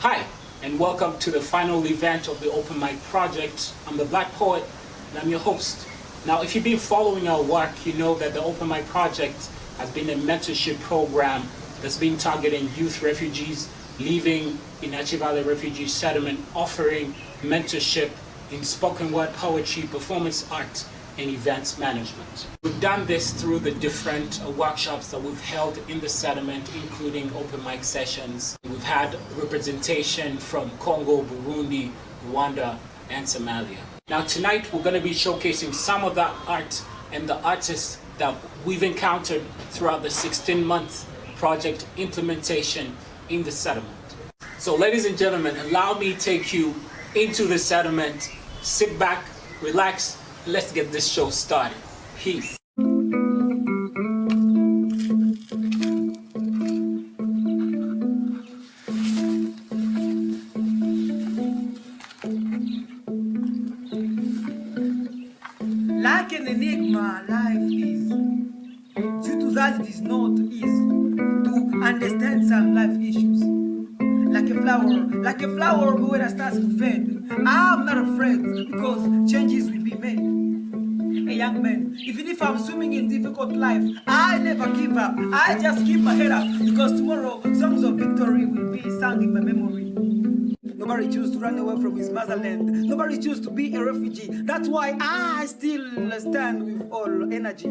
Hi, and welcome to the final event of the Open Mic Project. I'm the Black Poet, and I'm your host. Now, if you've been following our work, you know that the Open Mic Project has been a mentorship program that's been targeting youth refugees living in Achi Valley Refugee Settlement, offering mentorship in spoken word poetry, performance art, and events management. We've done this through the different workshops that we've held in the settlement, including open mic sessions. We've had representation from Congo, Burundi, Rwanda, and Somalia. Now tonight we're going to be showcasing some of that art and the artists that we've encountered throughout the 16-month project implementation in the settlement. So ladies and gentlemen, allow me to take you into the settlement. Sit back, relax, let's get this show started. Peace. Like an enigma, life is. Due to that, it is not easy to understand some life issues. Like a flower when it starts to fade. I'm not afraid because changes will be made. A young man, even if I'm swimming in difficult life, I never give up. I just keep my head up because tomorrow songs of victory will be sung in my memory. Nobody choose to run away from his motherland. Nobody choose to be a refugee. That's why I still stand with all energy.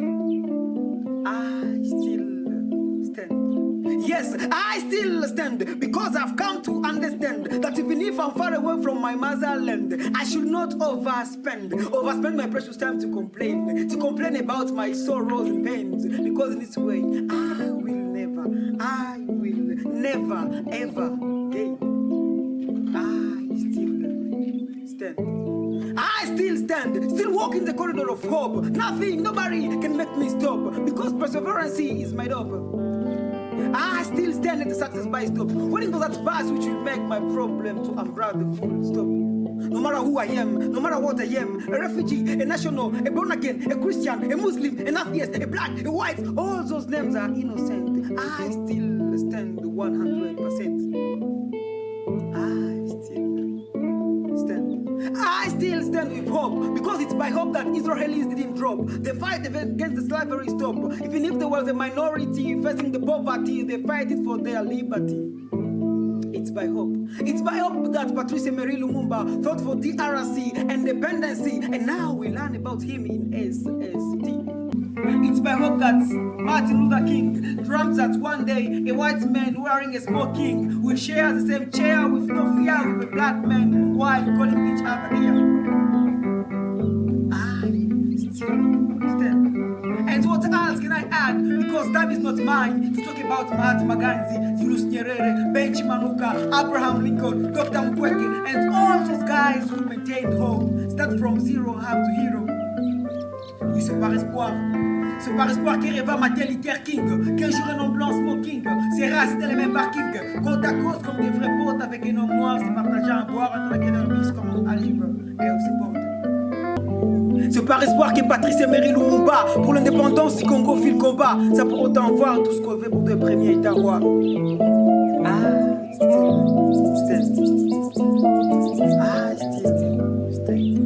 I still stand. Yes, I still stand because I've come to understand that even if I'm far away from my motherland, I should not overspend my precious time to complain about my sorrows and pains, because in this way, I will never, ever gain. I still stand, still walk in the corridor of hope. Nobody can make me stop, because perseverance is my job. I still stand at the success by stop, waiting for that bus which will make my problem to umbrella the full stop. No matter who I am, no matter what I am, a refugee, a national, a born again, a Christian, a Muslim, an atheist, a black, a white, all those names are innocent. I still stand 100%. I still stand with hope, because it's by hope that Israelis didn't drop. The fight against the slavery stop. Even if there was a minority facing the poverty, they fight it for their liberty. It's by hope. It's by hope that Patrice Emery Lumumba fought for DRC, independency, and now we learn about him in SST. It's by hope that Martin Luther King dreamt that one day a white man wearing a smoking will share the same chair with no fear with a black man while calling each other here. I still stand. And what else can I add? Because time is not mine to talk about Mahatma Gandhi, Julius Nyerere, Benjamin Manuka, Abraham Lincoln, Dr. Mukwege, and all those guys who maintained hope, start from zero, half to hero. Oui, c'est par espoir. C'est par espoir qu'Ereva Mathieu Luther King, qu'un jour un homme blanc smoking, c'est racines les mêmes parkings, côte à côte comme des vrais potes avec un homme noir, c'est partager un boire entre laquelle un bis comme Alive et on se porte. C'est par espoir que Patrice Emery Lumumba, pour l'indépendance du Congo, fit le combat, ça pour autant voir tout ce qu'on veut pour de premiers Itarois. I still stand. I still stand.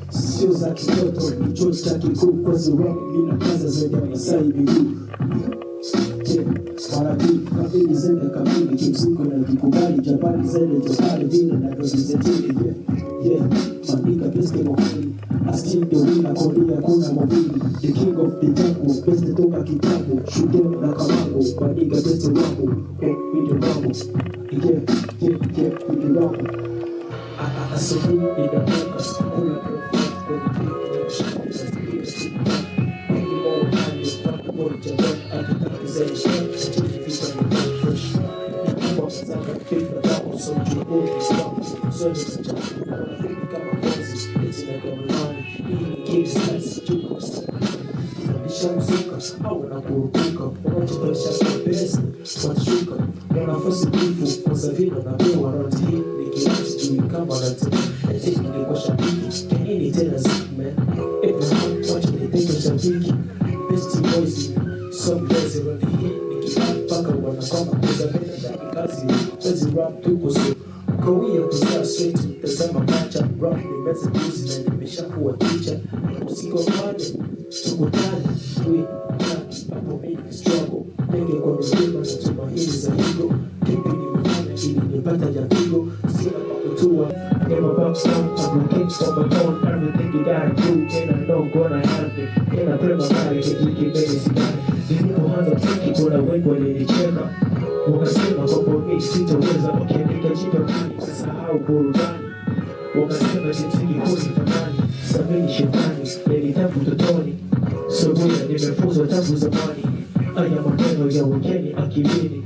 Sio za kitoto, ni chuo cha kikuu, kozi wangu mina kaza zaidi ya Masai miguu. Marabi, kafili zende kamili, kimsiku na kikubali, Japani zende Japani, vile na dozizetili, Manika peske mokili, asking the winner, kolia kuna mobili, the king of the jungle, beste toka kitabu, shudem na kamango, Manika beste wangu, video wangu, video wangu. I saw him in the focus, kuna perfect, when the people shine, it's the beauty. Any more time, it's not the body to run, I can talk his age, so if he's on the fresh, the box is like a paper, that was so true, all these songs, so it's a job, I think we got my voices, it's in a au wanakurupuka, wanaojitaisha kwa pesa watashuka, wanafosi bifu kwa savini wanapewa raundi hii ni kiasi tujui kama wanataka eti ningekuwa shabiki kenini tena zikman Abraham wacha niteke shabiki best boys some guys raundi hii ni kiasi mpaka wanakoma kuzamena ndani kazi rap tuko so kawia kuzaa swetu tazama macha rap ni messages na nimeshakuwa teacher usikomane tukutane we hapo mimi struggle nenge kwa mzima na tumaini za higo kipi nimefanya ili nipata japigo sina pakutua never back down I'm looking for my own everything you gotta do and I know gonna happen and I pray my body kijiki mbele sigari nilipoanza kiki kuna wengi walinicheka wakasema kwamba mimi sitaweza wakiandika jipe mani kusahau burudani wakasema kimsingi huu ni fanani samini shetani nilitabu totoni sobuya nimefunzwa tangu zamani aya maneno ya wekeni akilini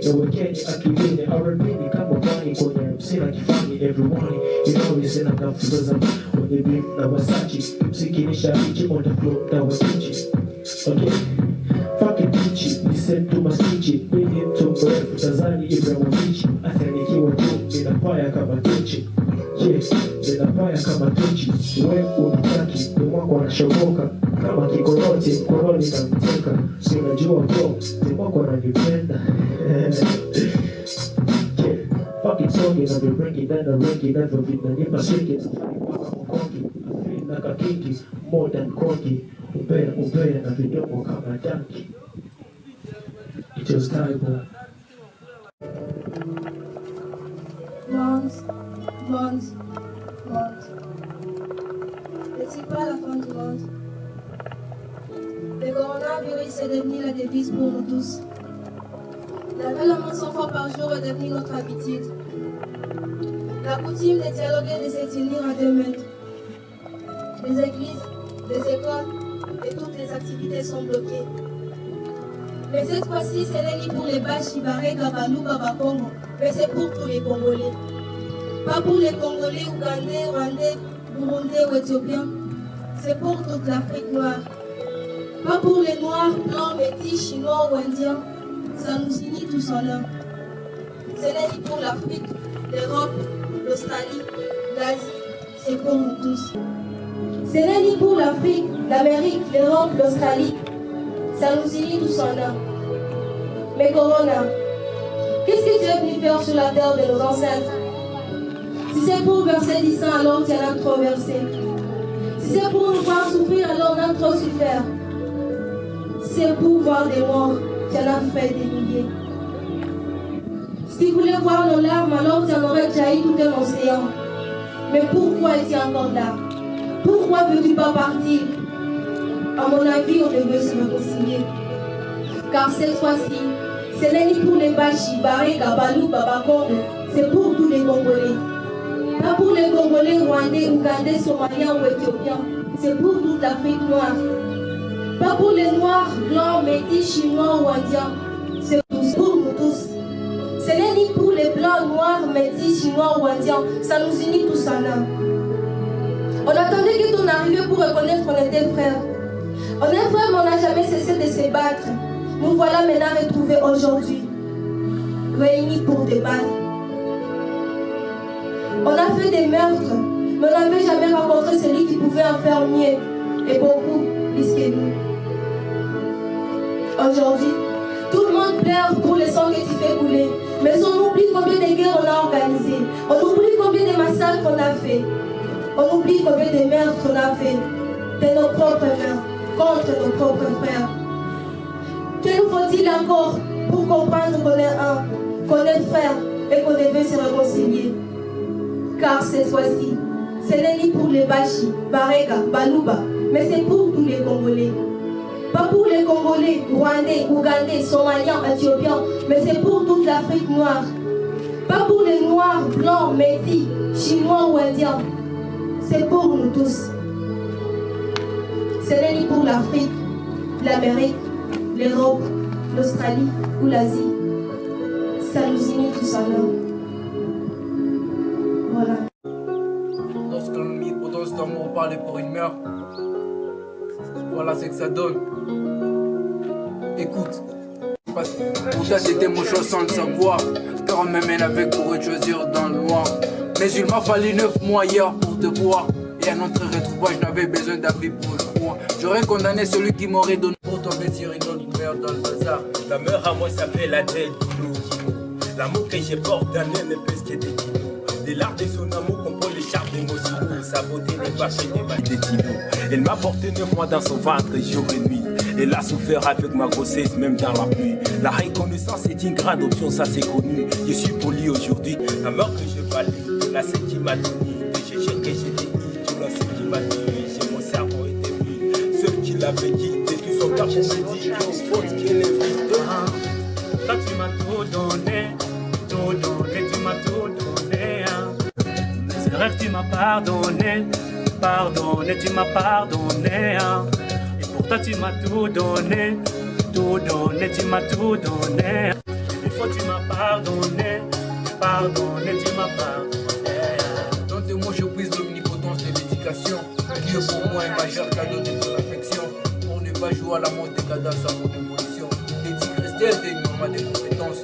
ya wekeni akilini R&B kama bani kwenye msina kifani everyone you know sina kafuza zamani wenye beef na wasachi msiki ni shabichi on the floor na wakichi fucking bitchy, listen to my speech. Bring him to mrefu Tanzania Ibrahimovic. Hata nikiwa tu ninapaya kama tochi. Yes, ninapaya kama tochi. Wewe unitaki, ni mwako anashoboka kama kikorote, mkononi na mteka. Si unajua bro, ni mwako ananipenda. Fucking song na vibringi na rengi na vina nipa swingi na mkongi. Na kakingi, more than kongi. Ubea na vinyongo kama danki. It was terrible. Monde. N'est-il pas la fin du monde? Le coronavirus est devenu la devise pour nous tous. Laver la main 100 fois par jour est devenu notre habitude. La coutume de dialoguer et de se tenir à 2 mètres. Les églises, les écoles et toutes les activités sont bloquées. Mais cette fois-ci, ce n'est ni pour les Bashi, Baré, Gabalou, Babakongo, mais c'est pour tous les Congolais. Pas pour les Congolais, Ougandais, Rwandais, Burundais ou Éthiopiens. C'est pour toute l'Afrique noire. Pas pour les Noirs, Blancs, Métis, Chinois ou Indiens. Ça nous unit tous en un. Ce n'est ni pour l'Afrique, l'Europe, l'Australie, l'Asie. C'est pour nous tous. Ce n'est ni pour l'Afrique, l'Amérique, l'Europe, l'Australie. Ça nous unit tous en un. Mais Corona, qu'est-ce que tu es venu faire sur la terre de nos ancêtres? Si c'est pour verser du sang, alors tu en as trop versé. Si c'est pour nous voir souffrir, alors on a trop souffert. Si c'est pour voir des morts, tu en as fait des milliers. Si tu voulais voir nos larmes, alors tu en aurais jailli tout un océan. Mais pourquoi es-tu encore là? Pourquoi veux-tu pas partir? À mon avis, on devait se réconcilier. Car cette fois-ci, ce n'est ni pour les Bashi, Baré, Gabalou, Babakongo, c'est pour tous les Congolais. Pas pour les Congolais, Rwandais, Ougandais, Somaliens ou Éthiopiens, c'est pour toute l'Afrique noire. Pas pour les Noirs, Blancs, Métis, Chinois ou Indiens, c'est pour nous tous. Ce n'est ni pour les Blancs, Noirs, Métis, Chinois ou Indiens, ça nous unit tous en un. On attendait que ton arrivée pour reconnaître qu'on était frères. On est frères, mais on n'a jamais cessé de se battre. Nous voilà maintenant retrouvés aujourd'hui, réunis pour débattre. On a fait des meurtres, mais on n'avait jamais rencontré celui qui pouvait en faire mieux, et beaucoup plus que nous. Aujourd'hui, tout le monde pleure pour le sang que tu fais couler, mais on oublie combien de guerres on a organisées, on oublie combien de massacres on a fait, on oublie combien de meurtres on a fait de nos propres mains contre nos propres frères. Que nous faut-il encore pour comprendre qu'on est un, qu'on est frère et qu'on devait se réconcilier? Car cette fois-ci, ce n'est ni pour les Bashi, Barega, Baluba, mais c'est pour tous les Congolais. Pas pour les Congolais, Rwandais, Ougandais, Somaliens, Éthiopiens, mais c'est pour toute l'Afrique noire. Pas pour les Noirs, Blancs, Métis, Chinois ou Indiens. C'est pour nous tous. Ce n'est ni pour l'Afrique, l'Amérique, l'Europe, l'Australie ou l'Asie. Ça nous unit tous en un. Voilà. Lorsqu'on mit autant d'amour parler pour une mère, voilà ce que ça donne. Écoute, pour toi t'étais mon choix sans le savoir. Car même elle avait pour choisir dans le noir. Mais il m'a fallu 9 mois hier pour te voir. Et à notre retrouvaille, je n'avais besoin d'avis pour le croire. J'aurais condamné celui qui m'aurait donné pour tomber sur une autre merde dans le bazar. La meurt à moi s'appelle la tête du l'amour que j'ai porte d'un homme est plus que des kilos. Les larmes de son amour composent les charmes d'émotions. Sa beauté n'est pas faite des kilos. Elle m'a porté 9 mois dans son ventre jour et nuit. Elle a souffert avec ma grossesse même dans la pluie. La reconnaissance est une grande option, ça c'est connu. Je suis poli aujourd'hui. La mort que je valide, la celle qui m'a donné. Le chercher que j'ai dit, tu l'as celle qui m'a dit. J'ai mon cerveau était vide. Ceux qui l'avaient quitté, tout son cœur pour me dire qu'on faute qu'elle est vide. Toi tu m'as tout donné, tu m'as tout donné. Mes erreurs tu m'as pardonné, tu m'as pardonné. Et pour toi tu m'as tout donné, tu m'as tout donné. Des fois tu m'as pardonné, tu m'as pardonné. Dans tes mots je prise l'omnipotence de l'éducation. Dieu pour moi est majeur cadeau de ton affection. Pour ne pas jouer à la montée des cadavres à mon évolution. L'éthique restait des normes des compétences.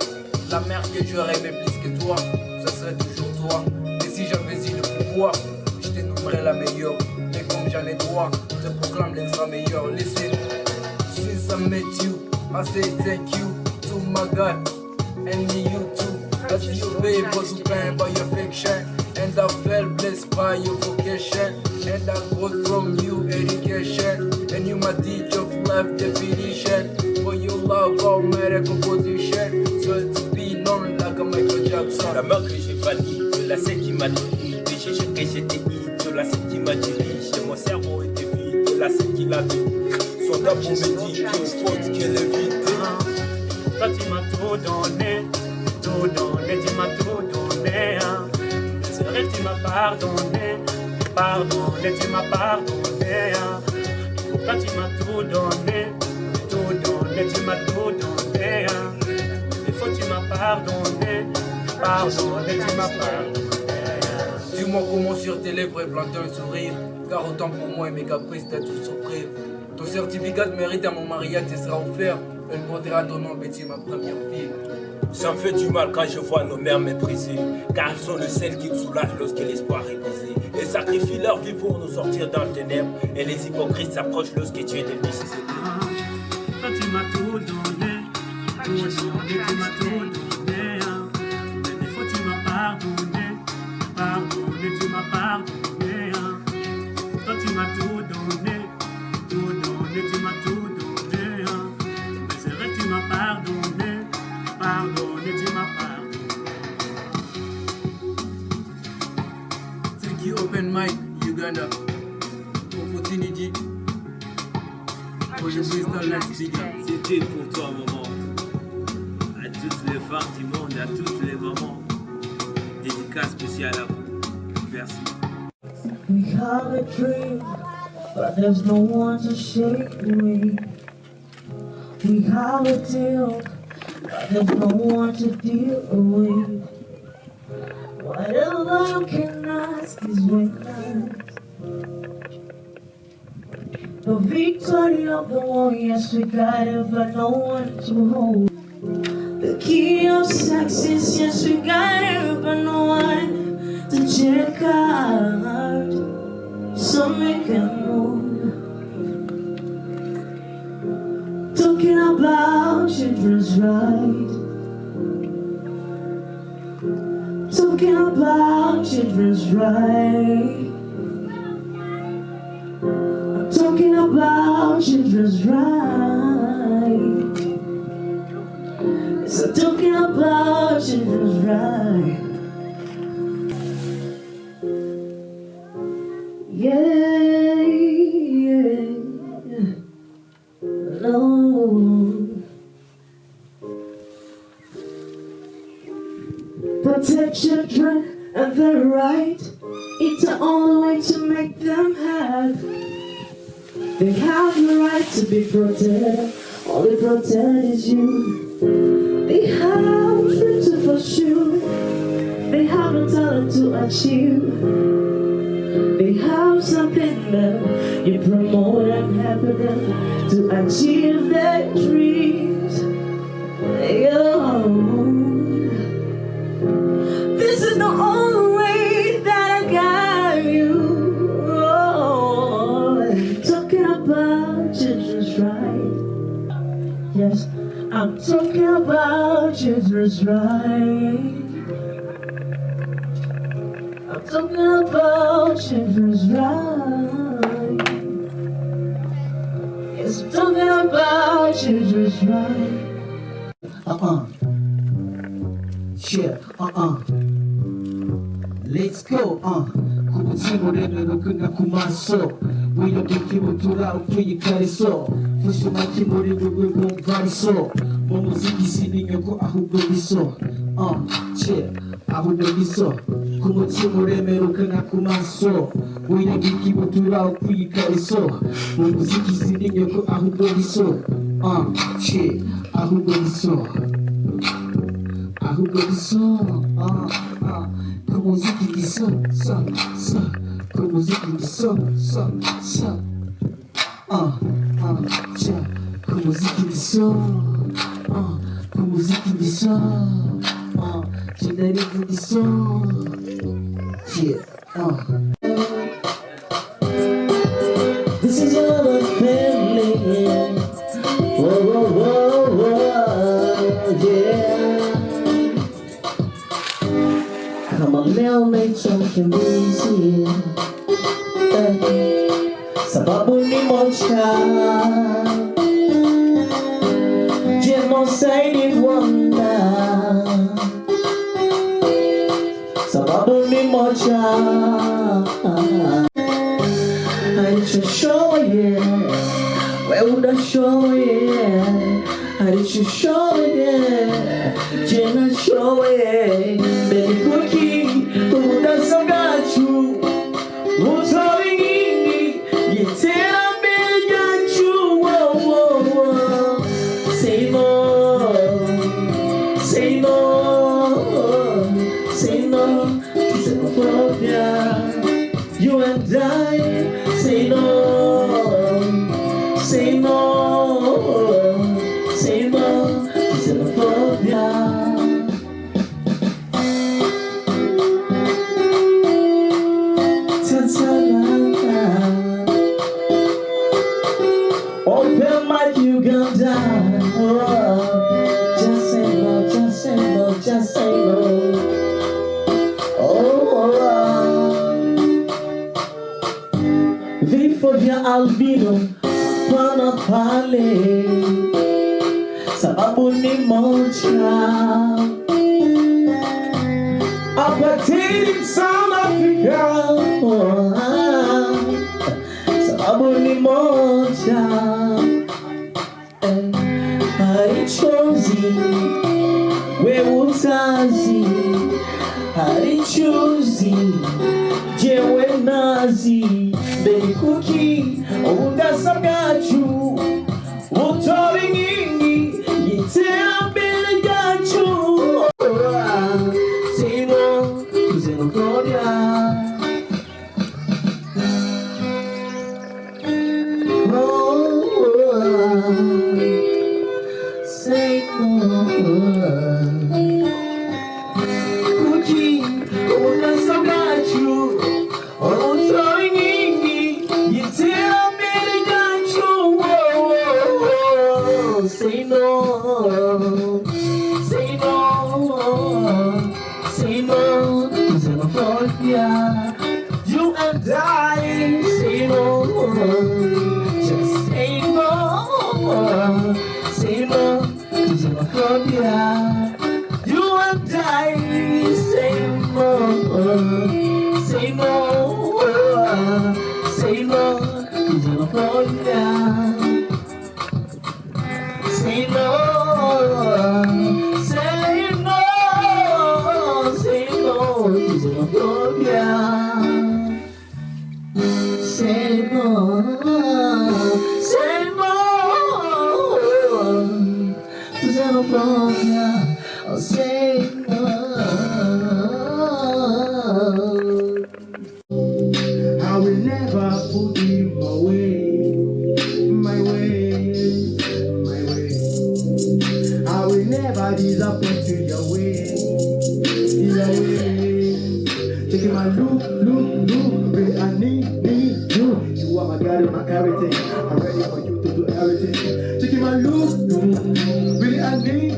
La mère que j'aurais aimé plus que toi, ça serait toujours toi. Et si j'avais eu le pouvoir, je te nommerais la meilleure. Mais comme j'en ai droit, je proclame l'extra meilleur. Listen, since I met you, I say thank you to my God and me you too. I see you babe was open by your affection. And I felt blessed by your vocation. And I got from you education. And you my teacher of life definition. For your love, all my composition. So to be known like a Michael Jackson. La mort que j'ai failli, de la celle qui m'a donné. Des chercheurs que j'étais de la celle qui m'a dirigé. Mon cerveau était vide, de la celle qui l'a vu. Son temps pour me dire qu'il faut qu'elle est vide. Toi tu m'as tout donné, tu m'as tout donné. Mes erreurs tu m'as pardonné, tu m'as pardonné. Pour toi tu m'as tout donné, tu m'as tout donné. Des fois tu m'as pardonné, tu m'as pardonné. Dis-moi comment sur tes lèvres est planté un sourire. Car autant pour moi et mes caprices d'être souffrir. Ton certificat de mérite à mon mariage te sera offert. Elle portera ton nom, Betty, ma première fille. Ça me fait du mal quand je vois nos mères méprisées. Car elles sont le sel qui me soulage lorsque l'espoir est brisé. Elles sacrifient leur vie pour nous sortir dans le ténèbre. Et les hypocrites s'approchent lorsque tu es devenu si c'est Toi tu m'as tout donné, tu m'as tout donné. Mais des fois tu m'as pardonné, tu m'as pardonné. Toi tu m'as tout donné, tu m'as tout donné. Mais c'est vrai que tu m'as pardonné, tu m'as pardonné. Thank you, Open Mic, Uganda. Opportunity. For your Bristol Lights Big Up. C'était pour toi, maman. À toutes les femmes du monde, à toutes les mamans. Dédicace spéciale à vous. Merci. We have a dream, but there's no one to shake me. We have a deal, but there's no one to deal with. Whatever you can ask is witness. The victory of the war, yes we got it, but no one to hold. The key of success, yes we got it, but no one to check out. So make a move. Talking about children's right. Talking about children's right. I'm talking about children's right. Yes, I'm talking about children's right. Yeah, yeah, no. Protect children and their right. It's the only way to make them happy. They have the right to be protected. All they protect is you. They have a dream to pursue. They have a talent to achieve. They have something that You promote and help them to achieve their dreams. This is the only way that I got you. I'm talking about children's right. Yes, I'm talking about children's right. I'm talking about children's right. Yes, I'm talking about children's right. Let's go, Kumutimo reno kuna kumaso. Wino bikimu tura ukwiye kariso. Fushu makimuri wewe bomvariso. Mumuziki sininyo ahubwo biso. Ahubwo biso. Kumutimo reno kuna kumaso. Wino bikimu tura ukwiye kariso. Mumuziki sininyo ahubwo biso. Ahubwo biso. Ahubwo biso. Como música de som, como música de som, como música de som, como música de som, genérico de som, This is all a family. Yeah. Come on now, make something easy. Sababu ni mocha. Genocide wonder. Sababu ni mocha. I did show yeah. Where would I show yeah? I did show yeah. Jenna show yeah. Baby cookie, who does so got you? Who's calling me? You tell me got you. Whoa. Say no. Say no. Say no. Xenophobia. You and I. Say no. Say no. Say no. Xenophobia. Open my Uganda. Just say no, just say no, just say no. Vivo via albino, pana pale. Sababu ni mocha. Apartheid in South Africa. Sababu ni moja. Harichozi we utazi. Harichozi jewe nazi. Baby cookie udasagachu. Utori nyingi yitea mbele gachu. Say no to xenophobia. Say no. Cookie, oh, that's about you. Oh, sorry, you tell me they got you. Whoa. Say no. Say no. Say no. Xenophobia. You and I. Say no. Just say no. Say no. Xenophobia. You and I. Say no. Say no. Say no. Xenophobia. Say no. Say no. Say no. Xenophobia. Say no. Say no. Xenophobia. Oh, say no. I will never put him away. I'm ready for you to do everything. Taking my look, really I need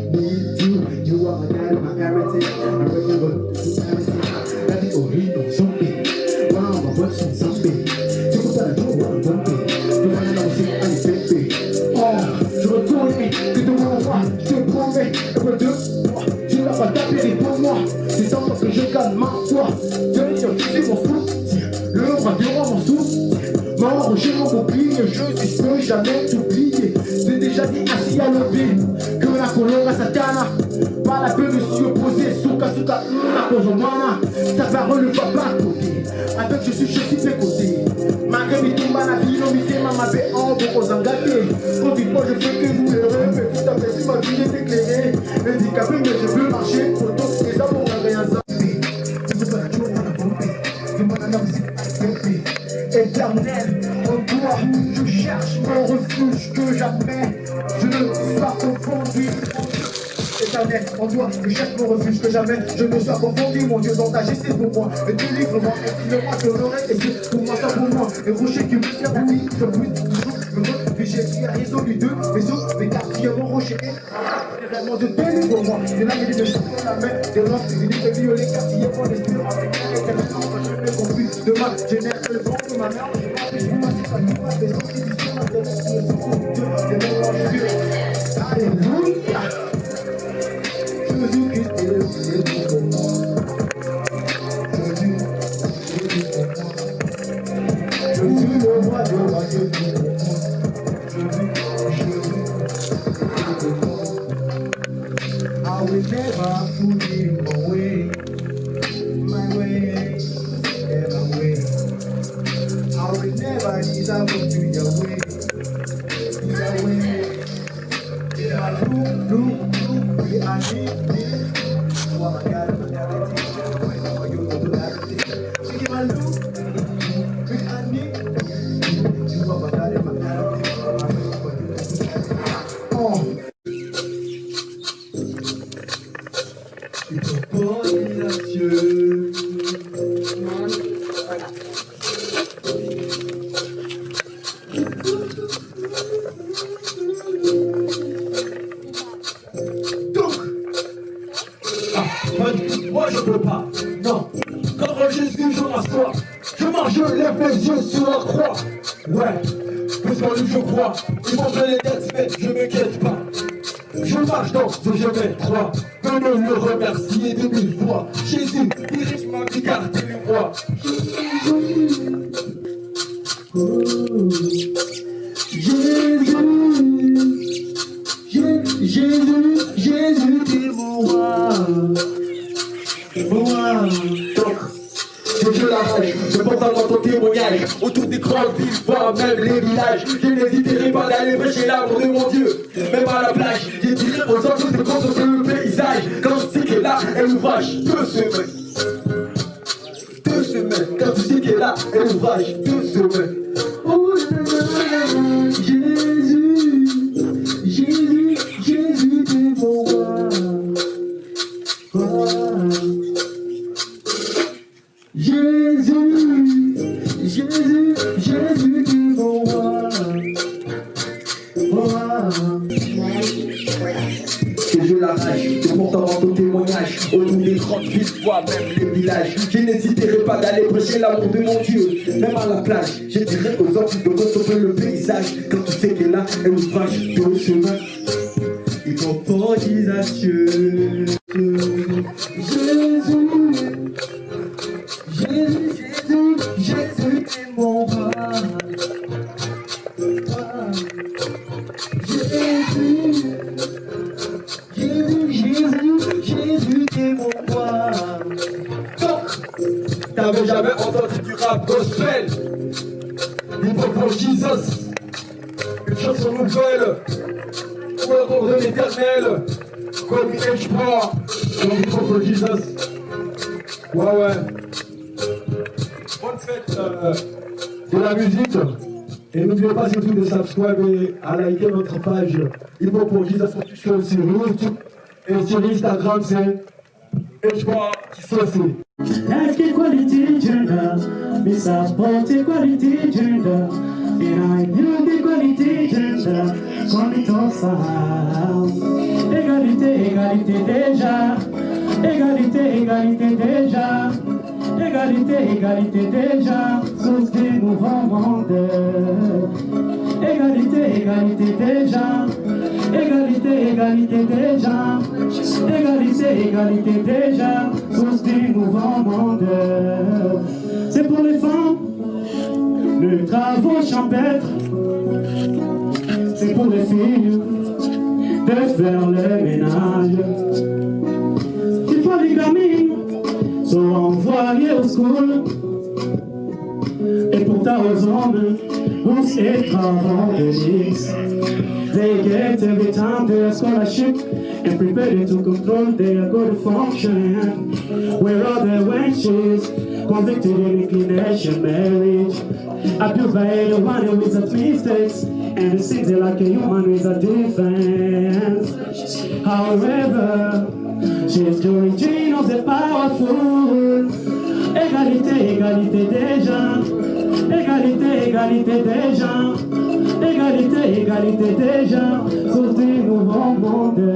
you. You are my guide, my everything. I'm ready for you to do everything. Let me go read on something. Wow, I'm watching something. C'est comme ça la joie, I'm jumping. Tu vas aller aussi, allez, bébé. Oh, je retourne, que de mon roi, je te promets. Et pour deux, tu n'as pas tapé pour moi. C'est temps que je calme ma foi. Viens, c'est mon soutien. Le bras du roi, mon soutien. Mort, j'ai mon bouclier, je peux jamais t'oublier. C'est déjà dit assis à l'obé que la colonne satana. Par la peine, je suis opposé, souka, la cozomana. Sa parole ne va pas côté. Avec je suis mes côtés. Malgré mes tombes, la vie, non, mi ma bé en beau aux engagés. Quand il faut, je fais que vous pleurer. Mais tout à fait, si ma vie est éclairée. Handicapé, mais je veux marcher. Pour tous les amours, on n'a rien zappé. C'est pas la joie, on a bombé. Demande à la musique, éternel, en toi, je cherche mon refuge que jamais je ne sois confondu. Éternel, en toi, je cherche mon refuge que jamais je ne sois confondu. Mon Dieu, dans ta justice pour moi, et délivre-moi, confie-le-moi, je l'aurai été pour moi, ça pour moi. Les rochers qui me servent à vie, je brûle toujours me réfugier. Qui a résolu de mes os, mes quartiers, mon rocher. Vraiment, de délivre-moi, de la vie de chacun la main, des rangs, des lignes de violer, quartier, mon espérance, éternellement, moi je n'ai compris. Demain, génère le vent de ma mère, je m'appelle, je m'appelle, pas tout, ma maison, qui dit, ma maison, qui est sous Dieu, des moments de Dieu. Alléluia. Jésus-Christ est le Dieu pour moi. Jésus pour moi. Jésus le roi de roi, Jésus pour moi. Jésus pour moi. I will never put him away. My way, my way. I will never disappoint to your way. Your way. My look, we are living. You are my God, my everything. I'm waiting for you to do everything. Take my look, we are living. You are my God, my everything. I'm waiting for you to do everything. Oh. Moi je peux pas, non. Quand Jésus je m'assois, je marche, je lève les yeux sur la croix. Ouais, parce qu'en lui je crois, ils vont me les têtes, mais je m'inquiète pas. Je marche dans ce chemin droit, venez le remercier de mille fois. Jésus, dirige ma vie car t'es le roi. Jésus, t'es mon roi. Je la rage, je porte à moi ton témoignage autour des grandes villes, voire même les villages. Je n'hésiterai pas d'aller prêcher l'amour de mon Dieu. Même à la plage, j'ai tiré aux anges de contempler le paysage. Quand je sais qu'elle a un ouvrage 2 semaines. 2 semaines, quand tu sais qu'elle a un ouvrage 2 semaines. Oh là là, Jésus, Jésus, Jésus, t'es mon roi. Jésus, Jésus, Jésus, t'es mon roi. Que je la rage, je porte avant ton témoignage autour des grandes villes, voire même les villages. Je n'hésiterai pas d'aller prêcher l'amour de mon Dieu. Même à la plage, je dirai aux anges de contempler le paysage. Quand tu sais qu'elle a un ouvrage 2 semaines. Il confortisation. Jésus, Jésus, Jésus, Jésus, t'es mon roi. Jésus, Jésus, Jésus, Jésus, t'es mon roi. Donc, t'avais jamais entendu du rap gospel? Il propose Jesus, une chanson nouvelle, pour l'amour de l'éternel, comme une H-Power, comme il propose Jesus. Ouais. Bonne fête de la musique. Et n'oubliez pas surtout de subscribe et à liker notre page Hip Hop pour Jesus sur YouTube et sur Instagram c'est H-Power qui s'offre. Like equality gender, me support equality gender, and I knew equality ensemble. Égalité, égalité déjà. Égalité, égalité déjà. Égalité, égalité déjà. Sous des nouveaux mondes. Égalité, égalité déjà. Égalité, égalité déjà. Égalité, égalité déjà. Sous des nouveaux mondes. C'est pour les femmes, les travaux champêtres. C'est pour les filles de faire le ménage. Il faut les gamines sont envoyées au school. Et pour ta aux hommes, bourse et travaux de luxe. They get every time their scholarship and prepared to control their good function. Where are the wenches convicted in inclination marriage? Abused by anyone with such mistakes, and it seems like a human with a defense. However, she's the origin of the powerful. Égalité, égalité déjà. Égalité, égalité déjà. Égalité, égalité déjà. Sur des nouveaux mondes.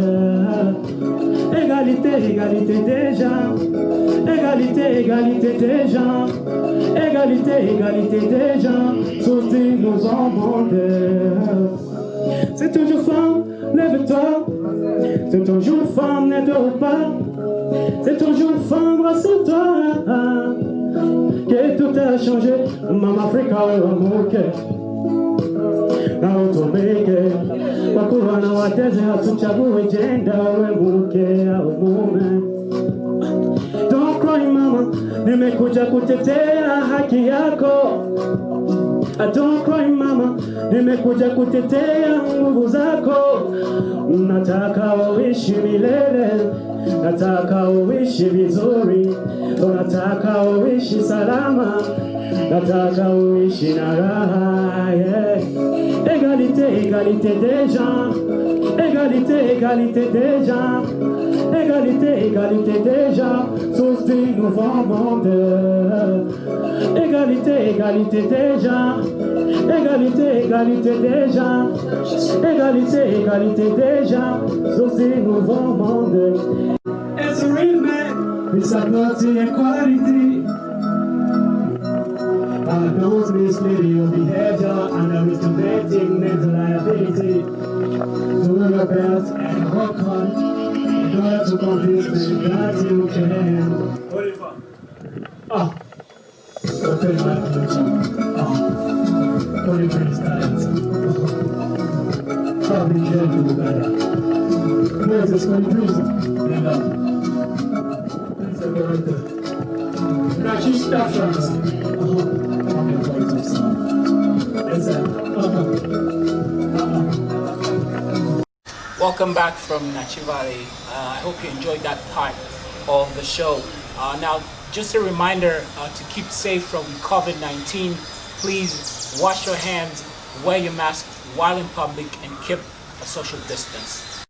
Égalité, égalité déjà. Égalité, égalité déjà. Égalité, égalité déjà. Sur des nouveaux mondes. C'est toujours femme, lève-toi. C'est toujours femme, ne dors pas. C'est toujours femme, rassure-toi. Que tout a changé, Mama Africa wa muke. Na utumike, wakuwa na wateze hatuchague jenda we muke au mume. Don't cry mama, nimekuja kutetea haki yako. Don't cry mama, nimekuja kutetea nguvu zako. Nataka uishi milele, nataka uishi vizuri, nataka uishi salama, nataka uishi na raha, yeah. Égalité, égalité déjà. Égalité, égalité déjà. Égalité, égalité déjà. Sous des nouveaux mondes. Égalité, égalité déjà. Égalité, égalité déjà. Égalité, égalité déjà. Sous des nouveaux mondes. It's a real man, we support equality. Don't mislead your behavior, underestimating mental liability. Do your best and work hard in order to convince me that you can. What if open my future. What if it's talent? Probably can't do better. Where's this going to prison? That's a good. Now keep that first. Welcome back from Nachi Valley. I hope you enjoyed that part of the show. Now, just a reminder to keep safe from COVID-19. Please wash your hands, wear your mask while in public, and keep a social distance.